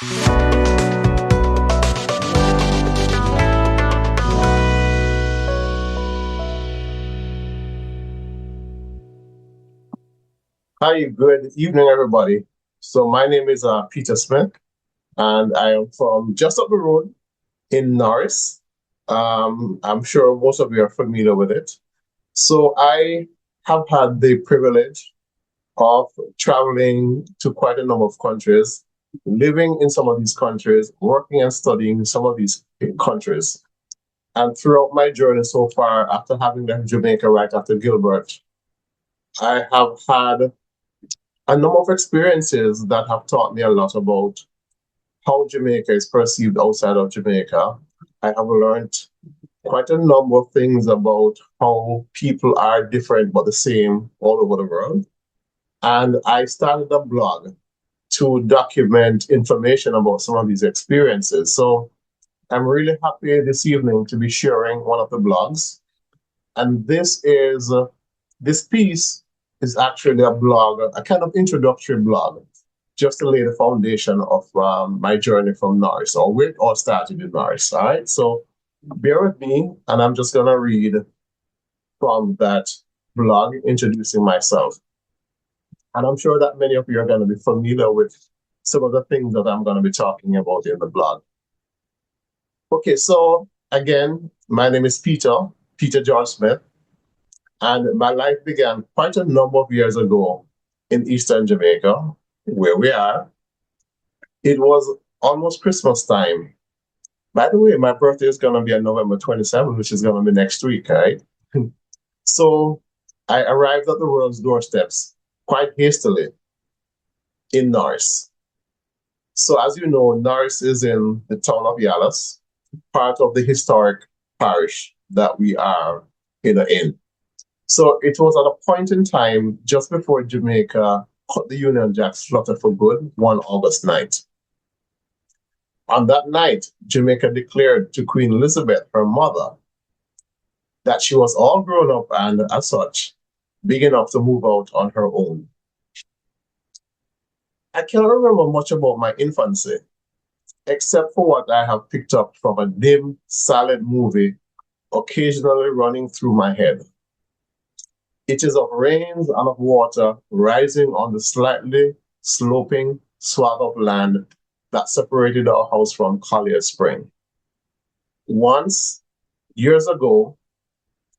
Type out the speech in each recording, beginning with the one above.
Hi, good evening, everybody. So my name is Peter Smith, and I am from just up the road in Norris. I'm sure most of you are familiar with it. So I have had the privilege of traveling to quite a number of countries, living in some of these countries, working and studying in some of these countries. And throughout my journey so far, after having left Jamaica right after Gilbert, I have had a number of experiences that have taught me a lot about how Jamaica is perceived outside of Jamaica. I have learned quite a number of things about how people are different but the same all over the world. And I started a blog to document information about some of these experiences. So I'm really happy this evening to be sharing one of the blogs. And this piece is actually a blog, a kind of introductory blog, just to lay the foundation of my journey from Norris, or where it all started in Norris. All right, so bear with me, and I'm just gonna read from that blog introducing myself. And I'm sure that many of you are going to be familiar with some of the things that I'm going to be talking about in the blog. Okay, so again, my name is Peter George Smith, and my life began quite a number of years ago in Eastern Jamaica, where we are. It was almost Christmas time. By the way, my birthday is going to be on November 27th, which is going to be next week, right? So I arrived at the world's doorsteps quite hastily in Norris. So as you know, Norris is in the town of Yalas, part of the historic parish that we are in. So it was at a point in time just before Jamaica cut the Union Jack slaughter for good, one August night. On that night, Jamaica declared to Queen Elizabeth, her mother, that she was all grown up and, as such, big enough to move out on her own. I cannot remember much about my infancy, except for what I have picked up from a dim, silent movie occasionally running through my head. It is of rains and of water rising on the slightly sloping swath of land that separated our house from Collier Spring. Once, years ago,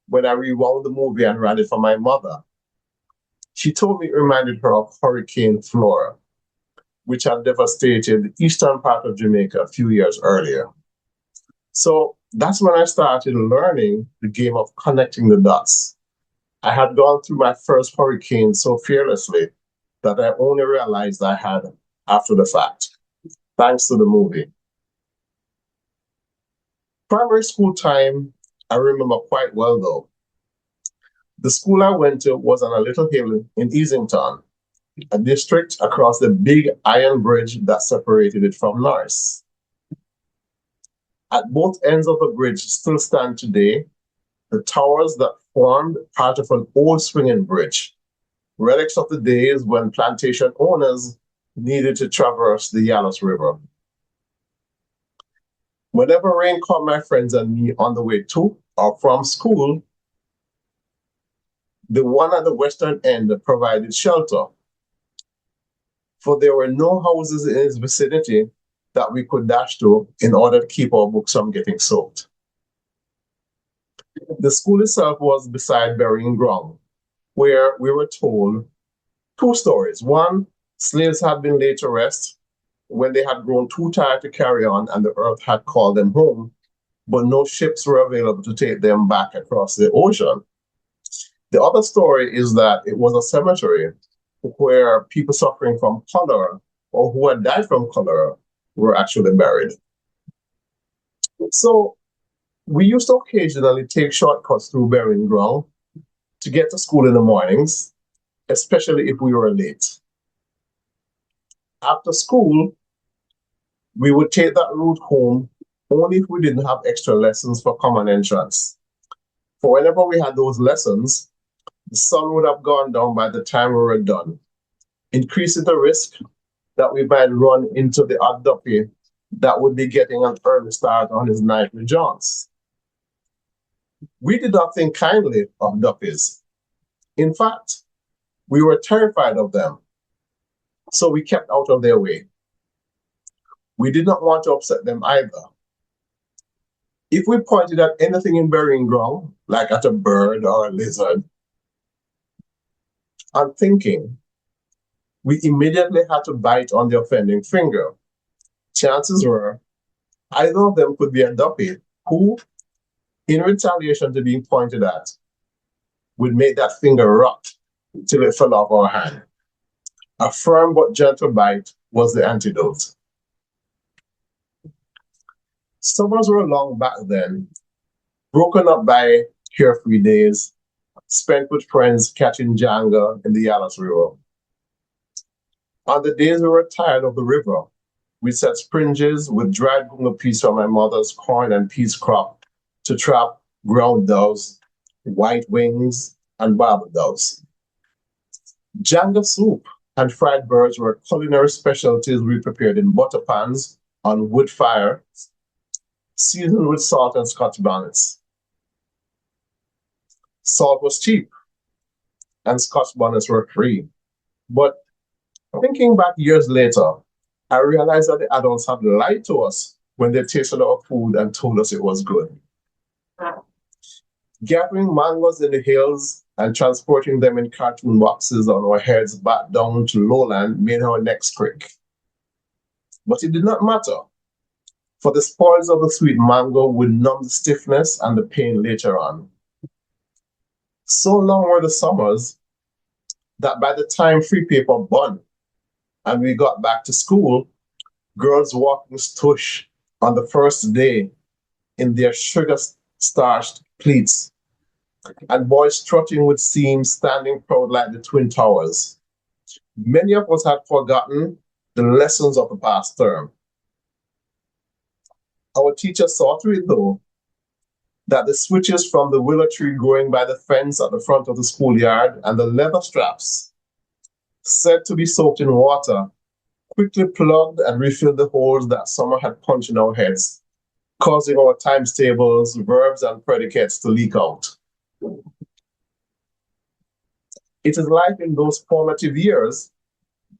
when I rewound the movie and ran it for my mother, she told me it reminded her of Hurricane Flora, which had devastated the eastern part of Jamaica a few years earlier. So that's when I started learning the game of connecting the dots. I had gone through my first hurricane so fearlessly that I only realized I had after the fact, thanks to the movie. Primary school time, I remember quite well though. The school I went to was on a little hill in Easington, a district across the big iron bridge that separated it from Norris. At both ends of the bridge still stand today the towers that formed part of an old swinging bridge, relics of the days when plantation owners needed to traverse the Yalos River. Whenever rain caught my friends and me on the way to or from school, the one at the western end provided shelter, for there were no houses in its vicinity that we could dash to in order to keep our books from getting soaked. The school itself was beside burying ground, where we were told two stories. One, slaves had been laid to rest when they had grown too tired to carry on and the earth had called them home, but no ships were available to take them back across the ocean. The other story is that it was a cemetery where people suffering from cholera or who had died from cholera were actually buried. So we used to occasionally take shortcuts through burying ground to get to school in the mornings, especially if we were late. After school, we would take that route home only if we didn't have extra lessons for common entrance. For whenever we had those lessons, the sun would have gone down by the time we were done, increasing the risk that we might run into the odd duppy that would be getting an early start on his nightly jaunts. We did not think kindly of duppies. In fact, we were terrified of them, so we kept out of their way. We did not want to upset them either. If we pointed at anything in burying ground, like at a bird or a lizard, unthinking, we immediately had to bite on the offending finger. Chances were either of them could be a duppy who, in retaliation to being pointed at, would make that finger rot till it fell off our hand. A firm but gentle bite was the antidote. Summers were long back then, broken up by carefree days, spent with friends catching janga in the Yalas River. On the days we were tired of the river, we set springes with dried gunga peas from my mother's corn and peas crop to trap ground doves, white wings, and barber doves. Janga soup and fried birds were culinary specialties we prepared in butter pans on wood fire, seasoned with salt and Scotch bonnets. Salt was cheap, and Scotch bonnets were free. But thinking back years later, I realized that the adults had lied to us when they tasted our food and told us it was good. Gathering mangoes in the hills and transporting them in cartoon boxes on our heads back down to lowland made our necks crick. But it did not matter, for the spoils of the sweet mango would numb the stiffness and the pain later on. So long were the summers that by the time free paper bun and we got back to school, girls walking stush on the first day in their sugar-starched pleats, and boys strutting with seams standing proud like the Twin Towers. Many of us had forgotten the lessons of the past term. Our teacher saw to it, though, that the switches from the willow tree growing by the fence at the front of the schoolyard and the leather straps, said to be soaked in water, quickly plugged and refilled the holes that summer had punched in our heads, causing our times tables, verbs, and predicates to leak out. It is life in those formative years,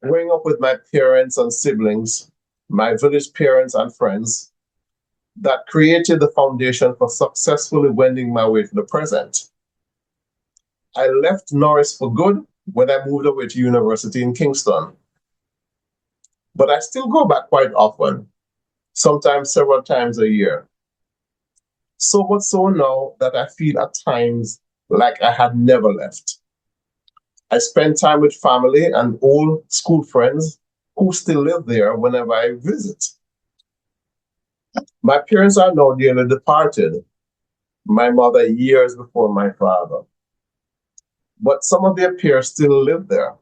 growing up with my parents and siblings, my village parents and friends, that created the foundation for successfully wending my way to the present. I left Norris for good when I moved away to university in Kingston. But I still go back quite often, sometimes several times a year. So much so now that I feel at times like I had never left. I spend time with family and old school friends who still live there whenever I visit. My parents are now dearly departed, my mother years before my father. But some of their peers still live there,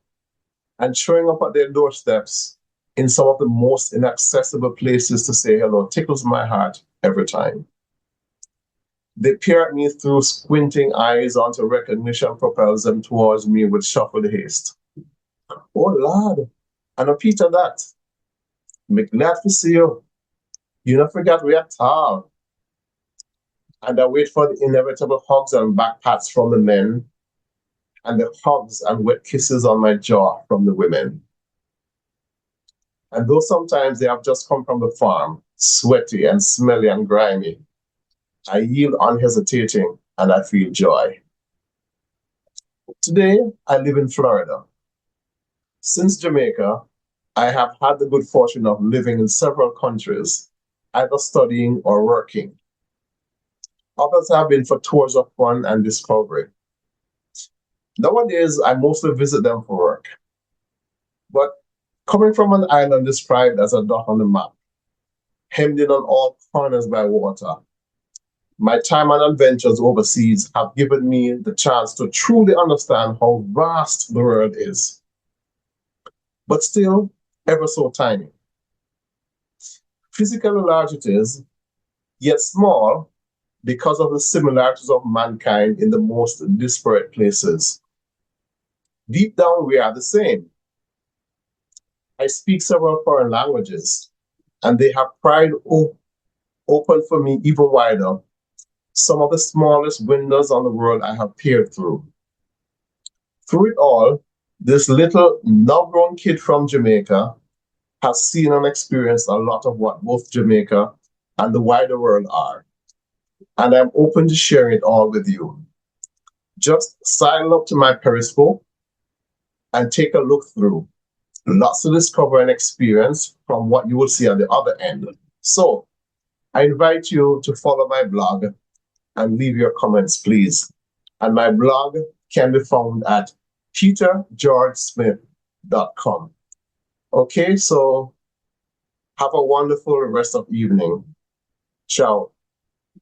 and showing up at their doorsteps in some of the most inaccessible places to say hello tickles my heart every time. They peer at me through squinting eyes until recognition propels them towards me with shuffled haste. Oh, Lord, I know Peter that. Me glad to see you. You don't forget we are tall. And I wait for the inevitable hugs and back pats from the men, and the hugs and wet kisses on my jaw from the women. And though sometimes they have just come from the farm, sweaty and smelly and grimy, I yield unhesitating and I feel joy. Today, I live in Florida. Since Jamaica, I have had the good fortune of living in several countries, either studying or working. Others have been for tours of fun and discovery. Nowadays, I mostly visit them for work. But coming from an island described as a dot on the map, hemmed in on all corners by water, my time and adventures overseas have given me the chance to truly understand how vast the world is, but still ever so tiny. Physically large it is, yet small because of the similarities of mankind in the most disparate places. Deep down, we are the same. I speak several foreign languages, and they have pried open for me even wider some of the smallest windows on the world I have peered through. Through it all, this little now grown kid from Jamaica has seen and experienced a lot of what both Jamaica and the wider world are. And I'm open to sharing it all with you. Just sign up to my Periscope and take a look through. Lots to discover and experience from what you will see at the other end. So I invite you to follow my blog and leave your comments, please. And my blog can be found at petergeorgesmith.com. Okay, so have a wonderful rest of evening. Ciao.